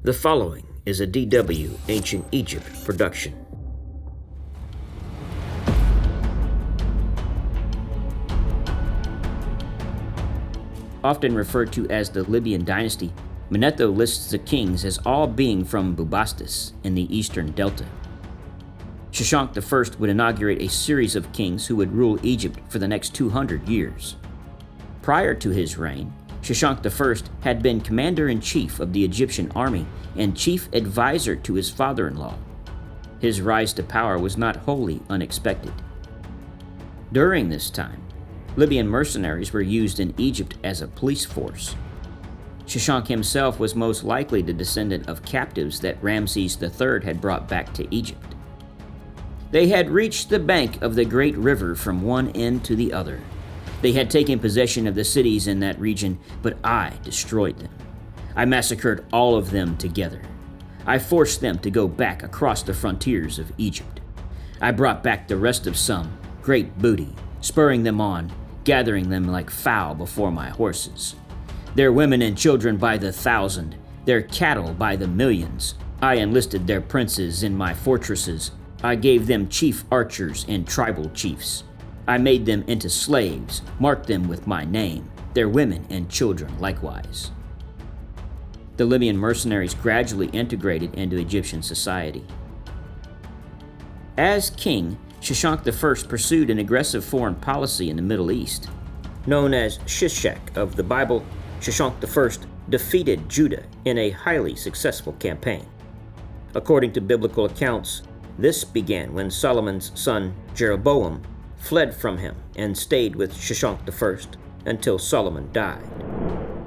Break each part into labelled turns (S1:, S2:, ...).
S1: The following is a DW Ancient Egypt production. Often referred to as the Libyan Dynasty, Manetho lists the kings as all being from Bubastis in the eastern delta. Sheshonq I would inaugurate a series of kings who would rule Egypt for the next 200 years. Prior to his reign, Sheshonq I had been commander-in-chief of the Egyptian army and chief advisor to his father-in-law. His rise to power was not wholly unexpected. During this time, Libyan mercenaries were used in Egypt as a police force. Sheshonq himself was most likely the descendant of captives that Ramses III had brought back to Egypt. They had reached the bank of the great river from one end to the other. They had taken possession of the cities in that region, but I destroyed them. I massacred all of them together. I forced them to go back across the frontiers of Egypt. I brought back the rest of some, great booty, spurring them on, gathering them like fowl before my horses. Their women and children by the thousand, their cattle by the millions. I enlisted their princes in my fortresses. I gave them chief archers and tribal chiefs. I made them into slaves, marked them with my name, their women and children likewise. The Libyan mercenaries gradually integrated into Egyptian society. As king, Sheshonq I pursued an aggressive foreign policy in the Middle East. Known as Sheshonq of the Bible, Sheshonq I defeated Judah in a highly successful campaign. According to biblical accounts, this began when Solomon's son Jeroboam fled from him and stayed with Sheshonq I until Solomon died.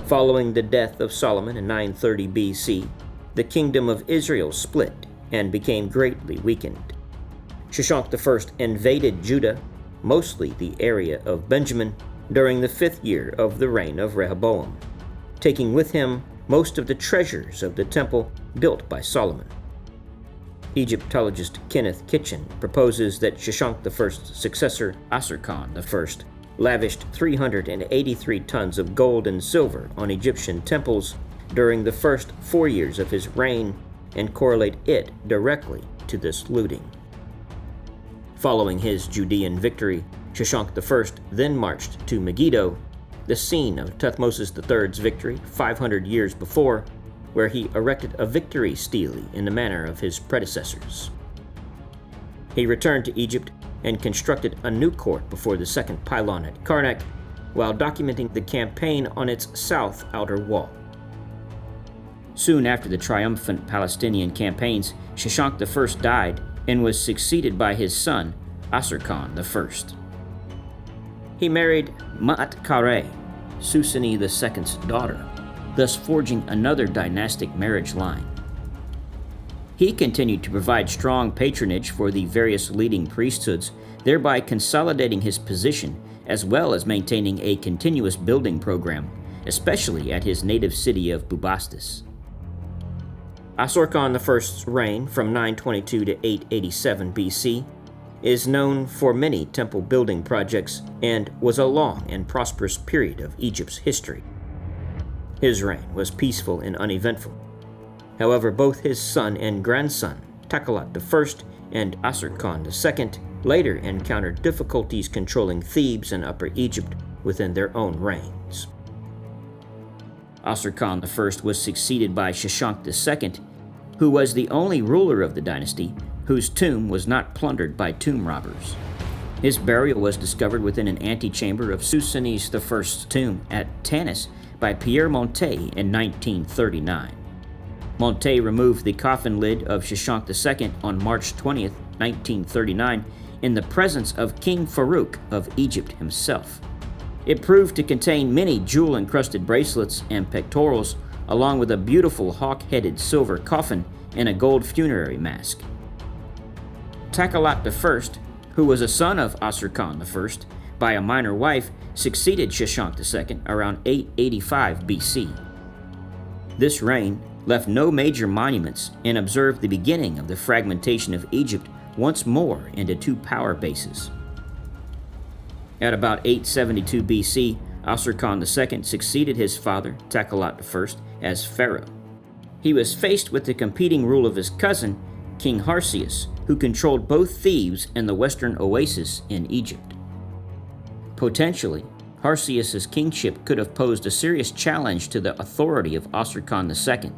S1: Following the death of Solomon in 930 BC, the kingdom of Israel split and became greatly weakened. Sheshonq I invaded Judah, mostly the area of Benjamin, during the 5th year of the reign of Rehoboam, taking with him most of the treasures of the temple built by Solomon. Egyptologist Kenneth Kitchen proposes that Sheshonq I's successor, Asurkhan I, lavished 383 tons of gold and silver on Egyptian temples during the first 4 years of his reign and correlate it directly to this looting. Following his Judean victory, Sheshonq I then marched to Megiddo, the scene of Thutmose III's victory 500 years before, where he erected a victory stele in the manner of his predecessors. He returned to Egypt and constructed a new court before the second pylon at Karnak, while documenting the campaign on its south outer wall. Soon after the triumphant Palestinian campaigns, Sheshonq I died and was succeeded by his son, Asurkhan I. He married Ma'at-Kare, Susani II's daughter, thus forging another dynastic marriage line. He continued to provide strong patronage for the various leading priesthoods, thereby consolidating his position as well as maintaining a continuous building program, especially at his native city of Bubastis. Asurkhan I's reign from 922 to 887 BC is known for many temple building projects and was a long and prosperous period of Egypt's history. His reign was peaceful and uneventful. However, both his son and grandson, Takalat I and Asurkhan II, later encountered difficulties controlling Thebes and Upper Egypt within their own reigns. Asurkhan I was succeeded by Sheshonq II, who was the only ruler of the dynasty whose tomb was not plundered by tomb robbers. His burial was discovered within an antechamber of Susani I's tomb at Tanis by Pierre Montet in 1939. Montet removed the coffin lid of Sheshonq II on March 20, 1939, in the presence of King Farouk of Egypt himself. It proved to contain many jewel-encrusted bracelets and pectorals, along with a beautiful hawk-headed silver coffin and a gold funerary mask. Takalat I, who was a son of Asurkhan I by a minor wife, succeeded Sheshonq II around 885 BC. This reign left no major monuments and observed the beginning of the fragmentation of Egypt once more into two power bases. At about 872 BC, Asurkhan II succeeded his father, Takalat I, as pharaoh. He was faced with the competing rule of his cousin, King Harsius, who controlled both Thebes and the western oasis in Egypt. Potentially, Harsius's kingship could have posed a serious challenge to the authority of Osirkon II.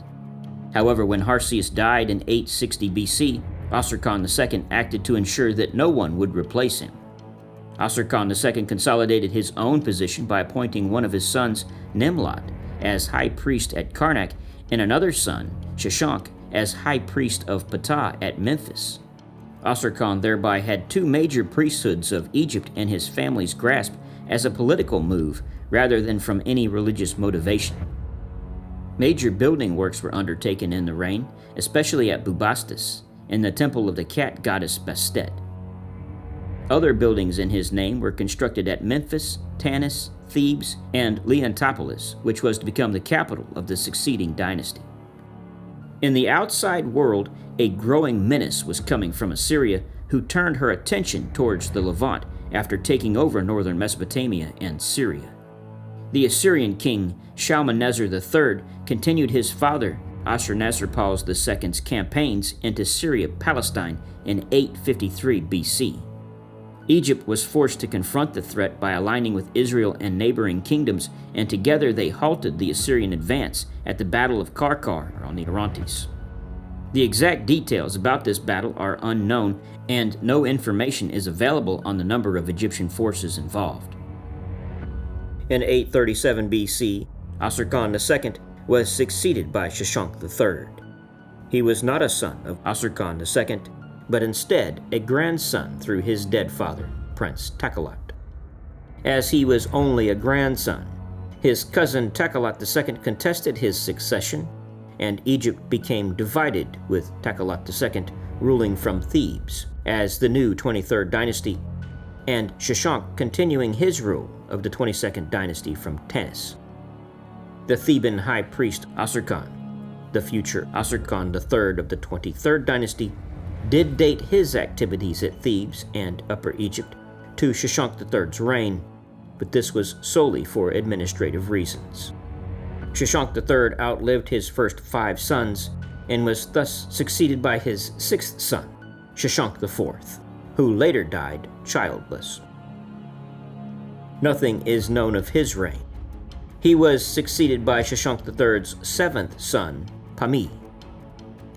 S1: However, when Harsius died in 860 BC, Osirkon II acted to ensure that no one would replace him. Osirkon II consolidated his own position by appointing one of his sons, Nimlot, as high priest at Karnak, and another son, Sheshonq, as high priest of Ptah at Memphis. Osirkon thereby had two major priesthoods of Egypt in his family's grasp as a political move rather than from any religious motivation. Major building works were undertaken in the reign, especially at Bubastis, in the temple of the cat goddess Bastet. Other buildings in his name were constructed at Memphis, Tanis, Thebes, and Leontopolis, which was to become the capital of the succeeding dynasty. In the outside world, a growing menace was coming from Assyria, who turned her attention towards the Levant after taking over northern Mesopotamia and Syria. The Assyrian king Shalmaneser III continued his father Ashurnasirpal II's campaigns into Syria-Palestine in 853 BC. Egypt was forced to confront the threat by aligning with Israel and neighboring kingdoms, and together they halted the Assyrian advance at the Battle of Karkar on the Orontes. The exact details about this battle are unknown, and no information is available on the number of Egyptian forces involved. In 837 BC, Osirkon II was succeeded by Sheshonq III. He was not a son of Osirkon II, but instead a grandson through his dead father, Prince Takalot. As he was only a grandson, his cousin Takalot II contested his succession, and Egypt became divided with Takalot II ruling from Thebes as the new 23rd dynasty, and Sheshonq continuing his rule of the 22nd dynasty from Tanis. The Theban high priest Osirkon, the future Osirkon III of the 23rd dynasty, did date his activities at Thebes and Upper Egypt to Sheshonq III's reign, but this was solely for administrative reasons. Sheshonq III outlived his first 5 sons and was thus succeeded by his 6th son, Sheshonq IV, who later died childless. Nothing is known of his reign. He was succeeded by Sheshonq III's 7th son, Pami.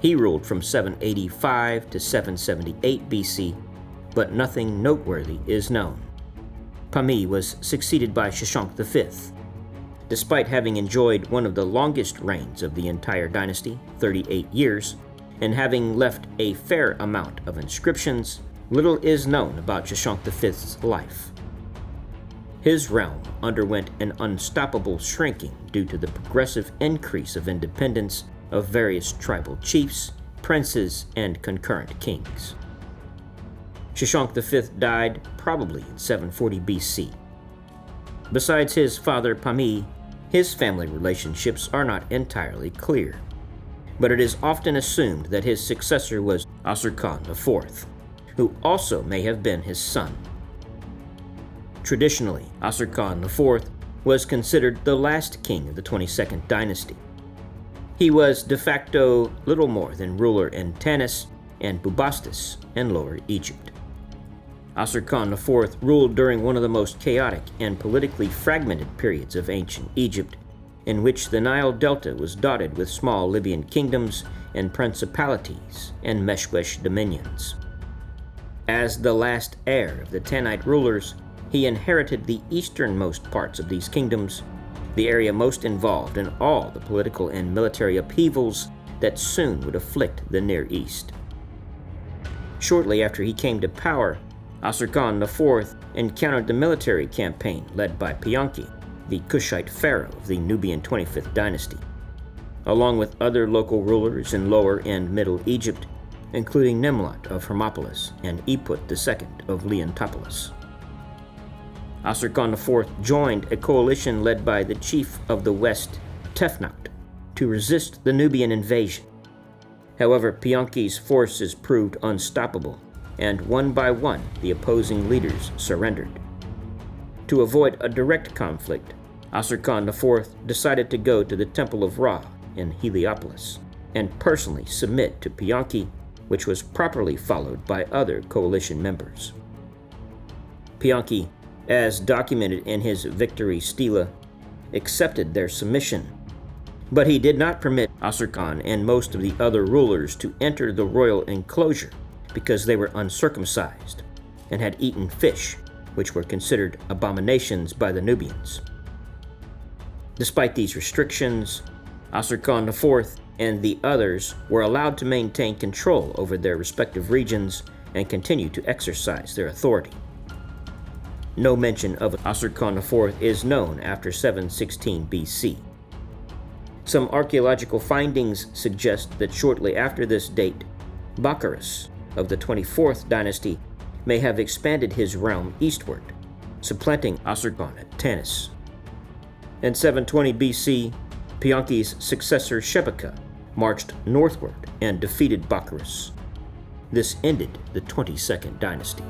S1: He ruled from 785 to 778 BC, but nothing noteworthy is known. Pami was succeeded by Sheshonq V. Despite having enjoyed one of the longest reigns of the entire dynasty, 38 years, and having left a fair amount of inscriptions, little is known about Sheshonq V's life. His realm underwent an unstoppable shrinking due to the progressive increase of independence of various tribal chiefs, princes, and concurrent kings. Sheshonq V died probably in 740 BC. Besides his father Pami, his family relationships are not entirely clear, but it is often assumed that his successor was Osirkon IV, who also may have been his son. Traditionally, Osirkon IV was considered the last king of the 22nd dynasty. He was de facto little more than ruler in Tanis and Bubastis in Lower Egypt. Osirkon IV ruled during one of the most chaotic and politically fragmented periods of ancient Egypt, in which the Nile Delta was dotted with small Libyan kingdoms and principalities and Meshwesh dominions. As the last heir of the Tanite rulers, he inherited the easternmost parts of these kingdoms, the area most involved in all the political and military upheavals that soon would afflict the Near East. Shortly after he came to power, Osirkon IV encountered the military campaign led by Pianki, the Kushite pharaoh of the Nubian 25th dynasty, along with other local rulers in Lower and Middle Egypt, including Nimlot of Hermopolis and Eput II of Leontopolis. Osirkon IV joined a coalition led by the chief of the West, Tefnacht, to resist the Nubian invasion. However, Pianki's forces proved unstoppable, and one by one the opposing leaders surrendered. To avoid a direct conflict, Osirkon IV decided to go to the Temple of Ra in Heliopolis, and personally submit to Pianki, which was properly followed by other coalition members. Pianki, as documented in his victory stela, accepted their submission, but he did not permit Asurkan and most of the other rulers to enter the royal enclosure because they were uncircumcised and had eaten fish, which were considered abominations by the Nubians. Despite these restrictions, Asurkan IV and the others were allowed to maintain control over their respective regions and continue to exercise their authority. No mention of Asurkan IV is known after 716 BC. Some archaeological findings suggest that shortly after this date, Baccarus of the 24th dynasty may have expanded his realm eastward, supplanting Asurkan at Tanis. In 720 BC, Pianki's successor Shebeka marched northward and defeated Baccarus. This ended the 22nd dynasty.